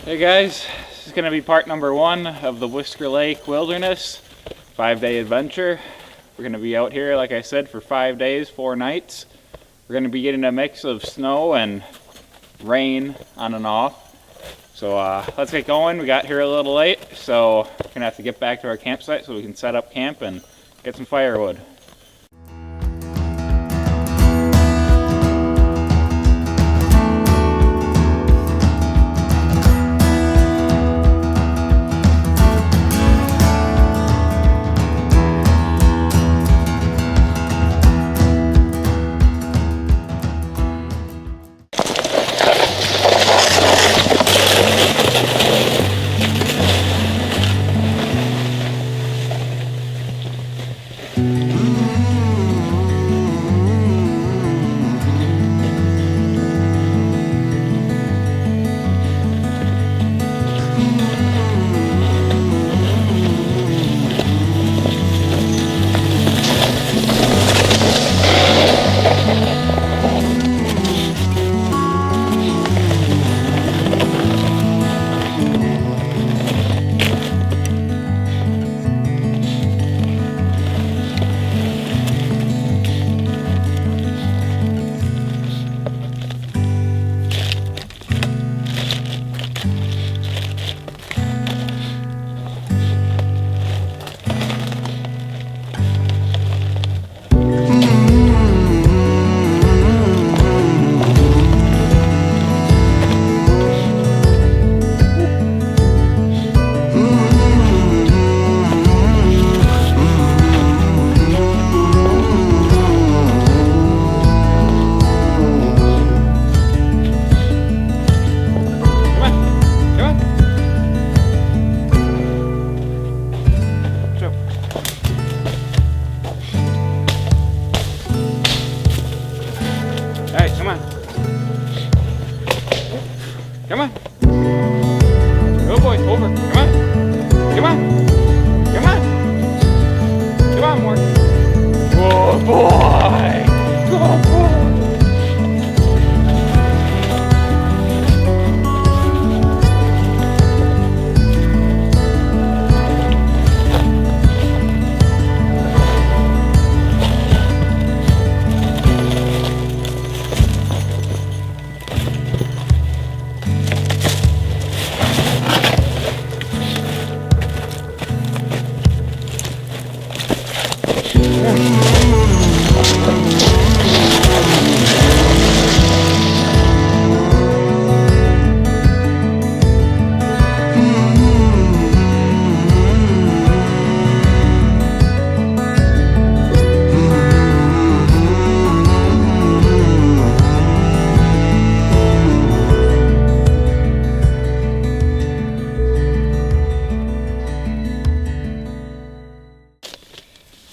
Hey guys, this is going to be part number 1 of the Whisker Lake Wilderness 5-day adventure. We're going to be out here, like I said, for 5 days, 4 nights. We're going to be getting a mix of snow and rain on and off. So let's get going. We got here a little late, so we're going to have to get back to our campsite so we can set up camp and get some firewood. Come on. Go boy, over. Come on. Come on. Come on. Come on, more. Good boy. Good boy.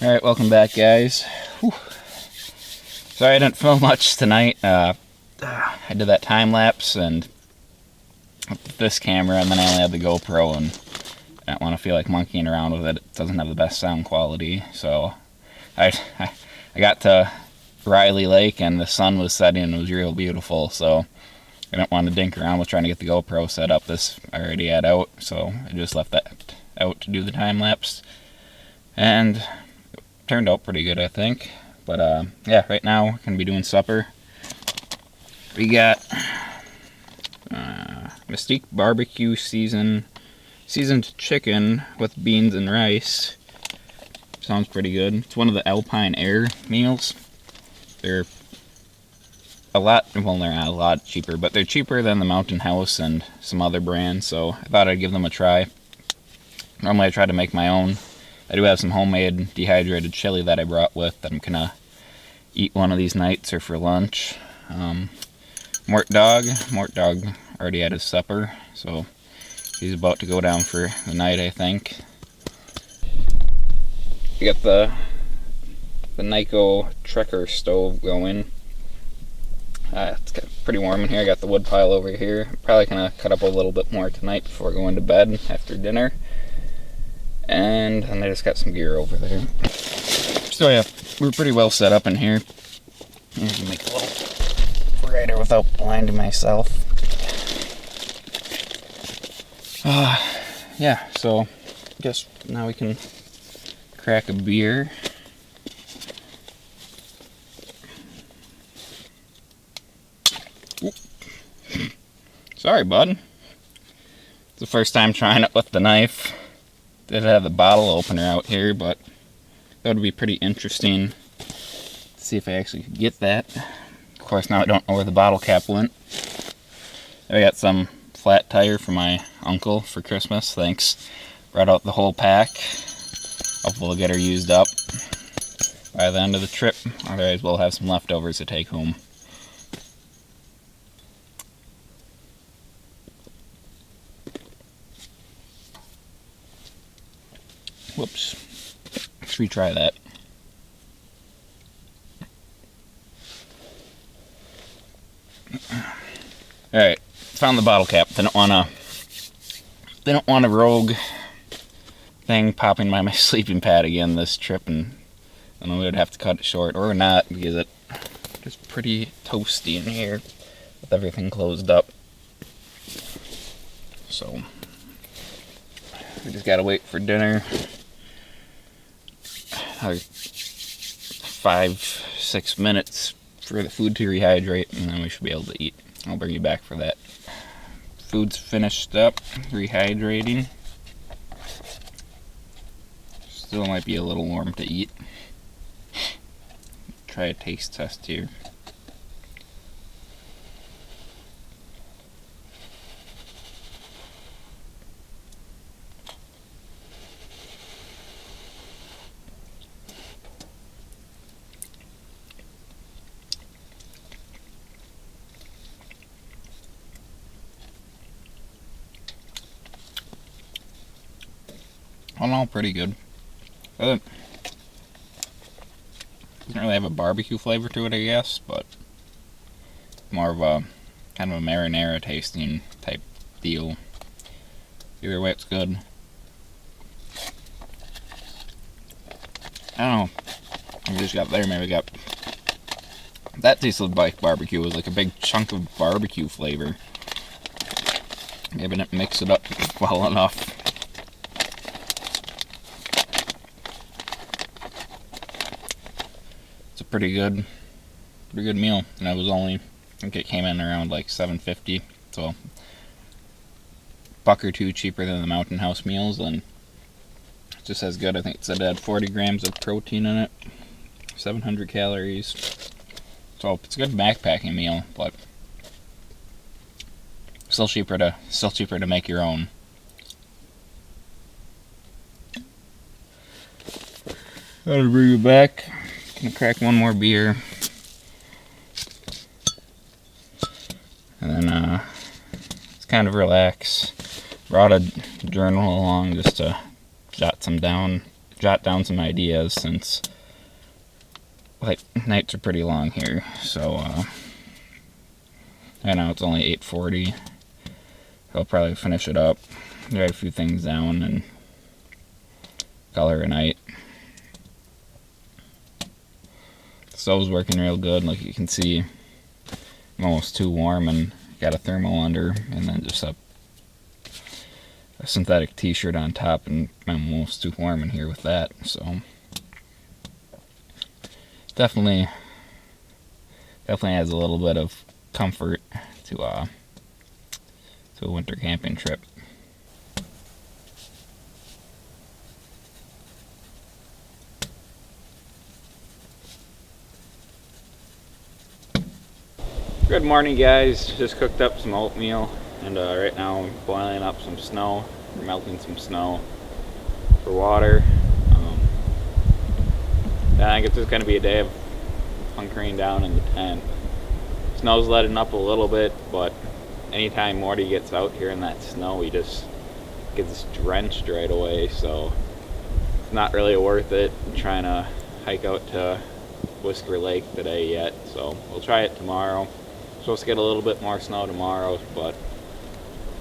Alright, welcome back guys. Whew. Sorry I didn't film much tonight. I did that time lapse and with this camera, and then I only had the GoPro, and I don't want to feel like monkeying around with it. It doesn't have the best sound quality, so I got to Riley Lake and the sun was setting and it was real beautiful, so I didn't want to dink around with trying to get the GoPro set up. This I already had out, so I just left that out to do the time lapse, and turned out pretty good, I think. But yeah, right now we're gonna be doing supper. We got Mystique barbecue seasoned chicken with beans and rice. Sounds pretty good. It's one of the Alpine Air meals. They're a lot, well, they're not a lot cheaper, but they're cheaper than the Mountain House and some other brands, so I thought I'd give them a try. Normally I try to make my own. I do have some homemade dehydrated chili that I brought with that I'm gonna eat one of these nights or for lunch. Mort Dog already had his supper, so he's about to go down for the night, I think. We got the Nyko Trekker stove going. It's pretty warm in here. I got the wood pile over here. Probably gonna cut up a little bit more tonight before going to bed after dinner. And I just got some gear over there. So yeah, we're pretty well set up in here. I can make a little brighter without blinding myself. Yeah, so I guess now we can crack a beer. Oop. Sorry, bud. It's the first time trying it with the knife. Did have the bottle opener out here, but that would be pretty interesting to see if I actually could get that. Of course, now I don't know where the bottle cap went. I got some flat tire for my uncle for Christmas. Thanks. Brought out the whole pack. Hopefully we'll get her used up by the end of the trip. Otherwise, we'll have some leftovers to take home. Whoops. Let's retry that. Alright, found the bottle cap. They don't want a rogue thing popping by my sleeping pad again this trip, and I know we would have to cut it short, or not, because it's pretty toasty in here with everything closed up. So we just gotta wait for dinner. 5-6 minutes for the food to rehydrate, and then we should be able to eat. I'll bring you back for that. Food's finished up, rehydrating. Still might be a little warm to eat. Try a taste test here. All in all, pretty good. Doesn't really have a barbecue flavor to it, I guess, but more of a kind of a marinara tasting type deal. Either way, it's good. I don't know. We just got there. Maybe got that tasted like barbecue. It was like a big chunk of barbecue flavor. Maybe didn't mix it up well enough. It's a pretty good meal, and I think it came in around like $7.50, so $1 or $2 cheaper than the Mountain House meals, and it's just as good. I think it said it had 40 grams of protein in it, 700 calories, so it's a good backpacking meal, but still cheaper to make your own. I'll bring you back. Gonna crack one more beer, and then just kind of relax. Brought a journal along just to jot down some ideas, since like nights are pretty long here. So I know it's only 8:40. I'll probably finish it up, write a few things down, and call her a night. Stove's working real good. Like you can see, I'm almost too warm, and got a thermal under, and then just a synthetic t-shirt on top, and I'm almost too warm in here with that. So definitely adds a little bit of comfort to a winter camping trip. Good morning, guys. Just cooked up some oatmeal, and right now I'm boiling up some snow, melting some snow for water. I think it's just going to be a day of hunkering down in the tent. Snow's letting up a little bit, but anytime Morty gets out here in that snow, he just gets drenched right away, so it's not really worth it trying to hike out to Whisker Lake today yet, so we'll try it tomorrow. Supposed to get a little bit more snow tomorrow, but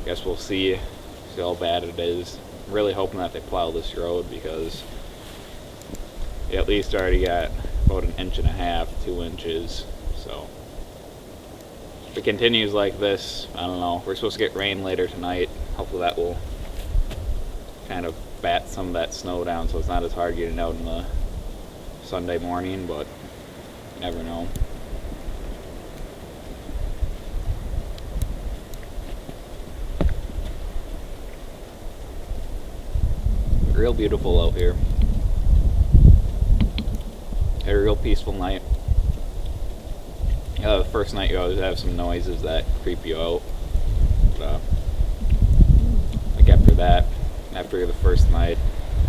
I guess we'll see how bad it is. I'm really hoping that they plow this road, because we at least already got about 1.5 inches, 2 inches. So if it continues like this, I don't know. We're supposed to get rain later tonight. Hopefully that will kind of bat some of that snow down, so it's not as hard getting out in the Sunday morning, but you never know. Real beautiful out here. A real peaceful night. The first night you always have some noises that creep you out. But, like after that, after the first night,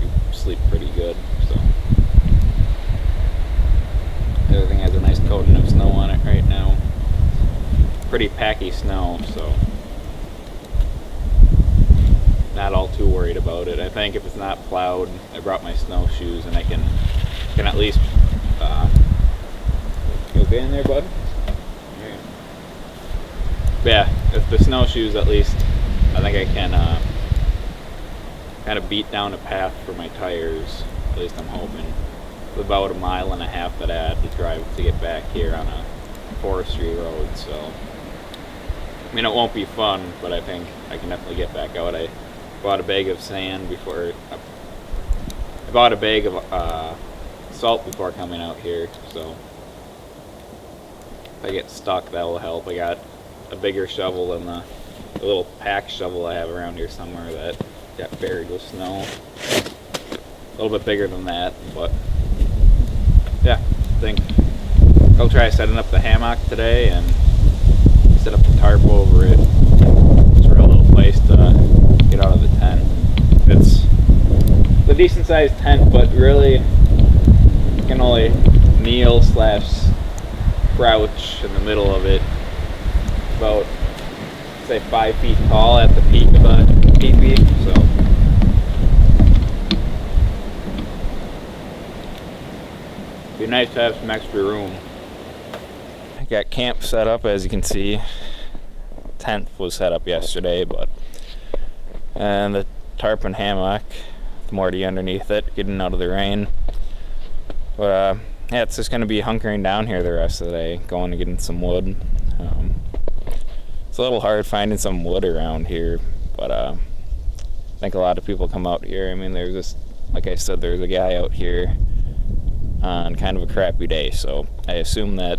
you sleep pretty good. So everything has a nice coating of snow on it right now. Pretty packy snow, so not all too worried about it. I think if it's not plowed, I brought my snowshoes and I can at least. You okay in there, bud? Yeah, if the snowshoes, at least I think I can kind of beat down a path for my tires. At least I'm hoping. It's about 1.5 miles that I had to drive to get back here on a forestry road. So I mean, it won't be fun, but I think I can definitely get back out. I bought a bag of sand before. I bought a bag of salt before coming out here, so if I get stuck, that will help. I got a bigger shovel than the little pack shovel I have around here somewhere that got buried with snow. A little bit bigger than that, but yeah, I think I'll try setting up the hammock today and set up the tarp over it. It's a real little place to get out of the tent. It's a decent sized tent, but really you can only kneel / crouch in the middle of it. About, say, 5 feet tall at the peak of a teepee, so be nice to have some extra room. I got camp set up, as you can see. Tent was set up yesterday, and the tarp and hammock, with Morty underneath it, getting out of the rain. But yeah, it's just gonna be hunkering down here the rest of the day, going to getting some wood. It's a little hard finding some wood around here, but I think a lot of people come out here. I mean, there's this, like I said, there's a guy out here on kind of a crappy day, so I assume that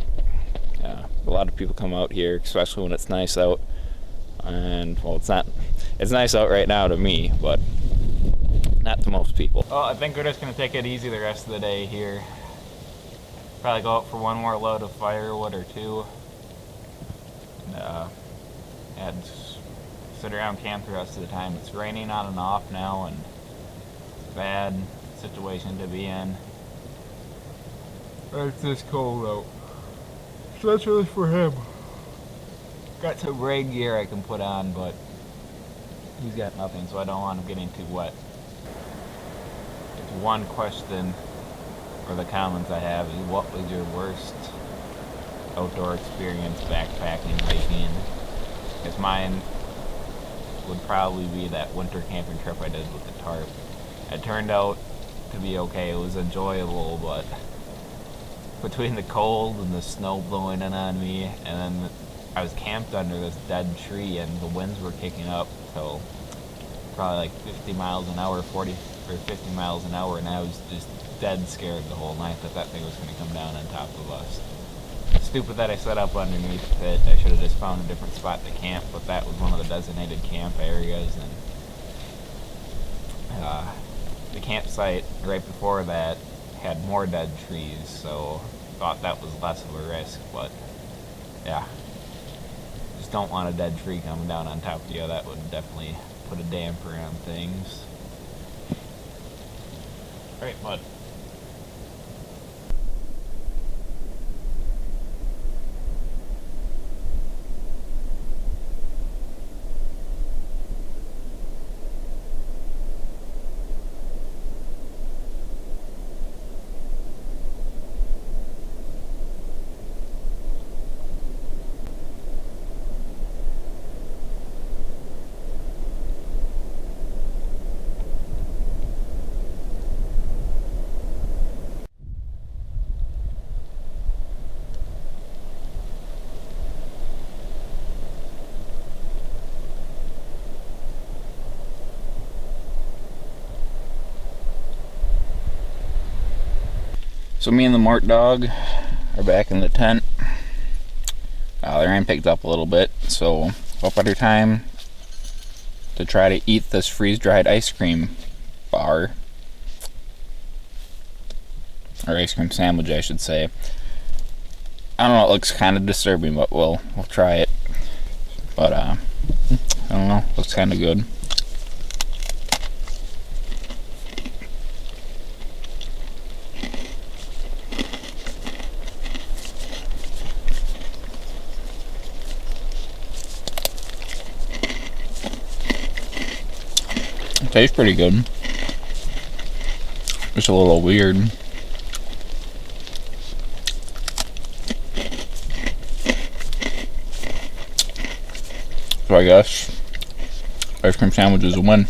a lot of people come out here, especially when it's nice out. And well, it's nice out right now to me, but not to most people. Well, I think we're just gonna take it easy the rest of the day here. Probably go out for one more load of firewood or two. And sit around camp the rest of the time. It's raining on and off now, and bad situation to be in. It's this cold out. Especially for him. Got some rain gear I can put on, but he's got nothing, so I don't want him getting too wet. It's one question, or the comments I have, is what was your worst outdoor experience backpacking, hiking? Because mine would probably be that winter camping trip I did with the tarp. It turned out to be okay. It was enjoyable, but between the cold and the snow blowing in on me, and then I was camped under this dead tree and the winds were kicking up till probably like 50 miles an hour, 40 or 50 miles an hour, and I was just dead scared the whole night that thing was going to come down on top of us. Stupid that I set up underneath it. I should have just found a different spot to camp, but that was one of the designated camp areas, and the campsite right before that had more dead trees, so thought that was less of a risk, but yeah. Just don't want a dead tree coming down on top of you. That would definitely put a damper on things. Alright, bud. So me and the Mort dog are back in the tent. The rain picked up a little bit, so what better time to try to eat this freeze-dried ice cream bar. Or ice cream sandwich, I should say. I don't know, it looks kind of disturbing, but we'll try it. But, I don't know, looks kind of good. It tastes pretty good. Just a little weird. So I guess ice cream sandwich is a win.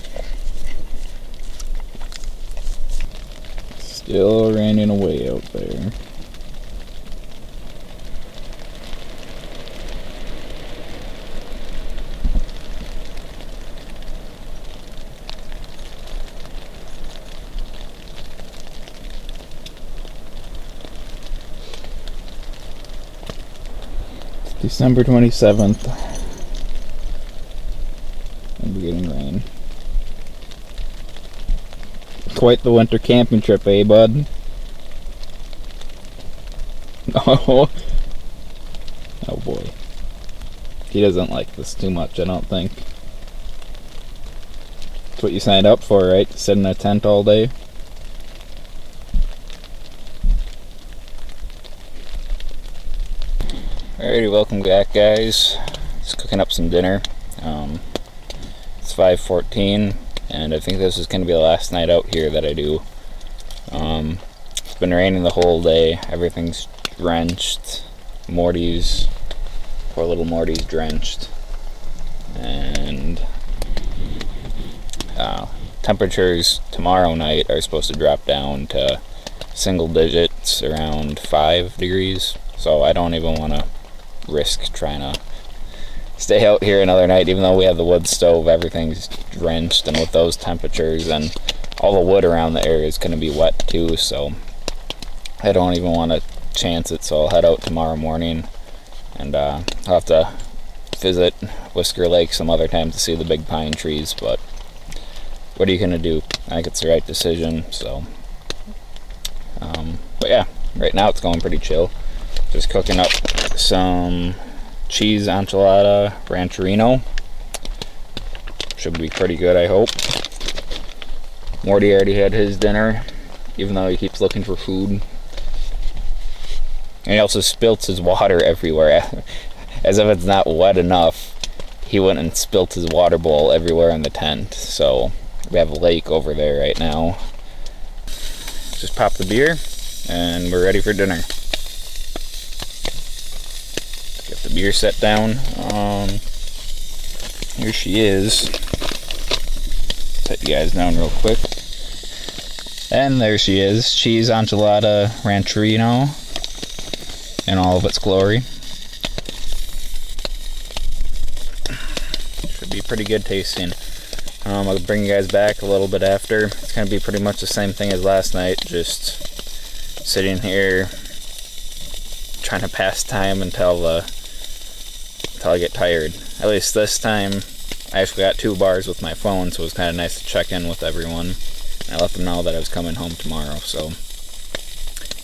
Still raining away out there. It's December 27th. And we're getting rain. Quite the winter camping trip, eh, bud? Oh. Oh boy. He doesn't like this too much, I don't think. That's what you signed up for, right? To sit in a tent all day? Alrighty, welcome back, guys. Just cooking up some dinner. It's 5:14, and I think this is going to be the last night out here that I do. It's been raining the whole day. Everything's drenched. Morty's, poor little Morty's drenched. And temperatures tomorrow night are supposed to drop down to single digits, around 5 degrees. So I don't even want to risk trying to stay out here another night, even though we have the wood stove. Everything's drenched, and with those temperatures, and all the wood around the area is going to be wet too, so I don't even want to chance it. So I'll head out tomorrow morning, and I'll have to visit Whisker Lake some other time to see the big pine trees, but what are you going to do? I think it's the right decision. So but yeah, right now it's going pretty chill. Just cooking up some cheese enchilada rancherino. Should be pretty good, I hope. Morty already had his dinner, even though he keeps looking for food. And he also spilt his water everywhere. As if it's not wet enough, he went and spilt his water bowl everywhere in the tent. So we have a lake over there right now. Just pop the beer, and we're ready for dinner. Get the beer set down. Here she is. Set you guys down real quick. And there she is. Cheese enchilada rancherino in all of its glory. Should be pretty good tasting. I'll bring you guys back a little bit after. It's going to be pretty much the same thing as last night. Just sitting here trying to pass time until I get tired. At least this time I actually got 2 bars with my phone, so it was kind of nice to check in with everyone. I let them know that I was coming home tomorrow, so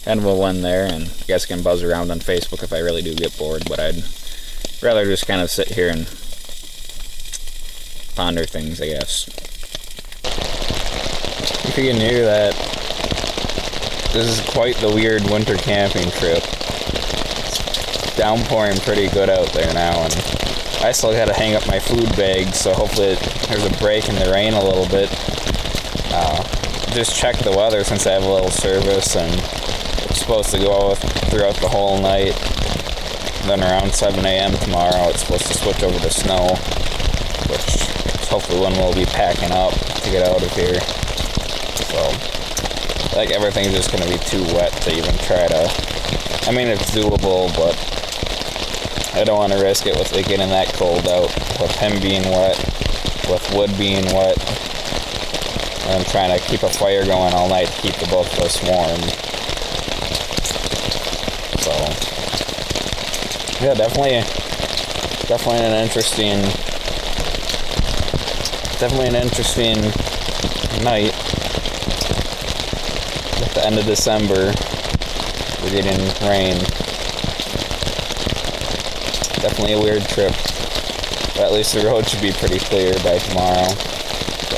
kind of a win there. And I guess I can buzz around on Facebook if I really do get bored, but I'd rather just kind of sit here and ponder things, I guess. If you're new, that this is quite the weird winter camping trip. It's downpouring pretty good out there now, and I still gotta hang up my food bag, so hopefully there's a break in the rain a little bit. Just check the weather since I have a little service, and it's supposed to go throughout the whole night. Then around 7 a.m. tomorrow it's supposed to switch over to snow, which is hopefully when we'll be packing up to get out of here. So like everything's just gonna be too wet to even try to, I mean it's doable, but I don't want to risk it with it getting that cold out, with him being wet, with wood being wet, and I'm trying to keep a fire going all night to keep the both of us warm. Yeah, definitely an interesting night. At the end of December, we're getting rain. Definitely a weird trip, but at least the road should be pretty clear by tomorrow. So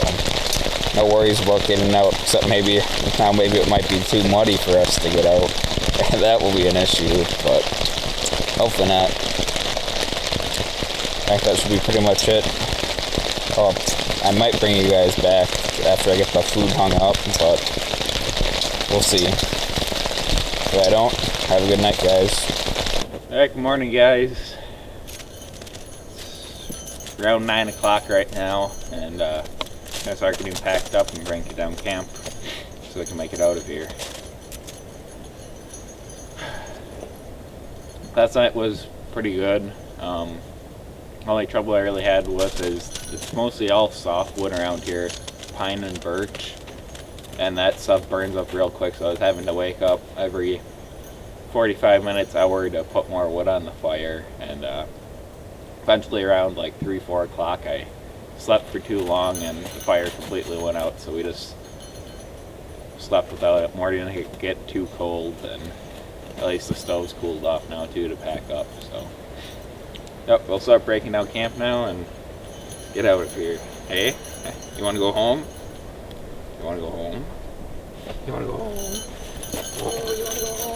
no worries about getting out, except maybe it might be too muddy for us to get out. That will be an issue, but hopefully not. I think that should be pretty much it. Oh, I might bring you guys back after I get the food hung up, but we'll see. If I don't, have a good night, guys. Alright, good morning, guys. It's around 9 o'clock right now, and I'm gonna start getting packed up and bring it down camp so we can make it out of here. Last night was pretty good. Only trouble I really had with is it's mostly all softwood around here, pine and birch, and that stuff burns up real quick, so I was having to wake up every 45 minutes, hour to put more wood on the fire, and eventually around like 3-4 o'clock I slept for too long and the fire completely went out, so we just slept without it. Morning didn't get too cold, and at least the stove's cooled off now too to pack up, so yep, we'll start breaking down camp now and get out of here. Hey, you want to go home? You want to go home? You want to go home? Oh, you want to go home?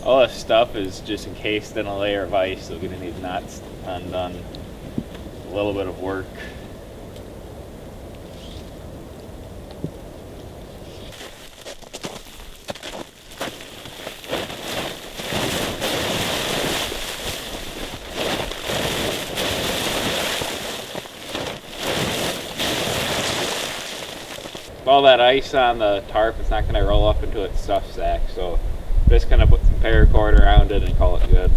All this stuff is just encased in a layer of ice, so we're going to need knots undone. A little bit of work. With all that ice on the tarp, it's not going to roll up into its stuff sack, so just gonna put some paracord around it and call it good.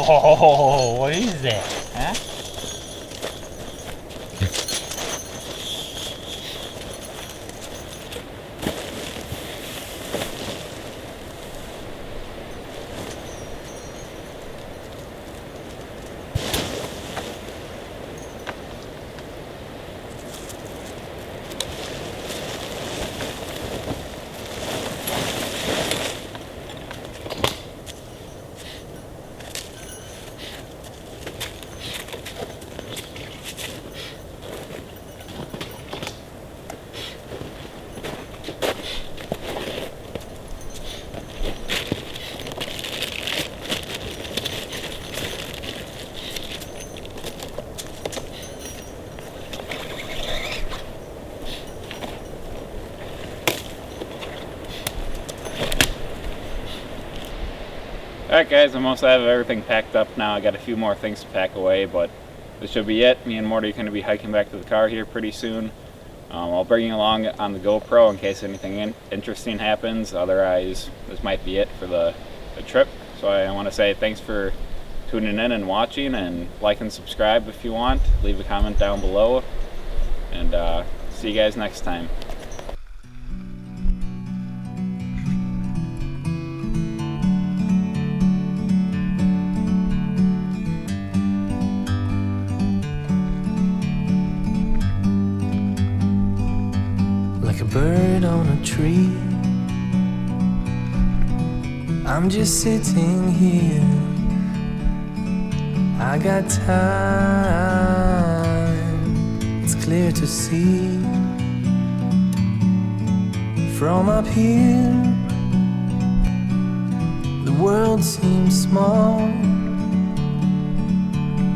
Whoa, what is that? Huh? Alright guys, I mostly have everything packed up now. I got a few more things to pack away, but this should be it. Me and Morty are going to be hiking back to the car here pretty soon. I'll bring you along on the GoPro in case anything interesting happens. Otherwise, this might be it for the trip. So I want to say thanks for tuning in and watching, and like and subscribe if you want. Leave a comment down below, and see you guys next time. Like a bird on a tree, I'm just sitting here. I got time, it's clear to see. From up here, the world seems small.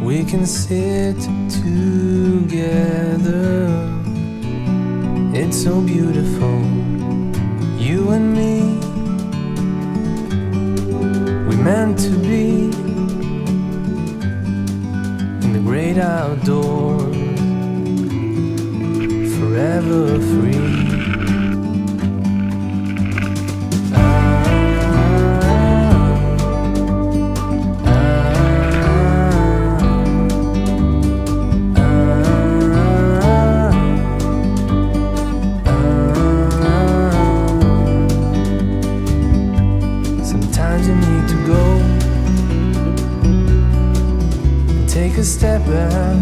We can sit together. It's so beautiful, you and me. We meant to be in the great outdoors, forever free. Sometimes you need to go and take a step back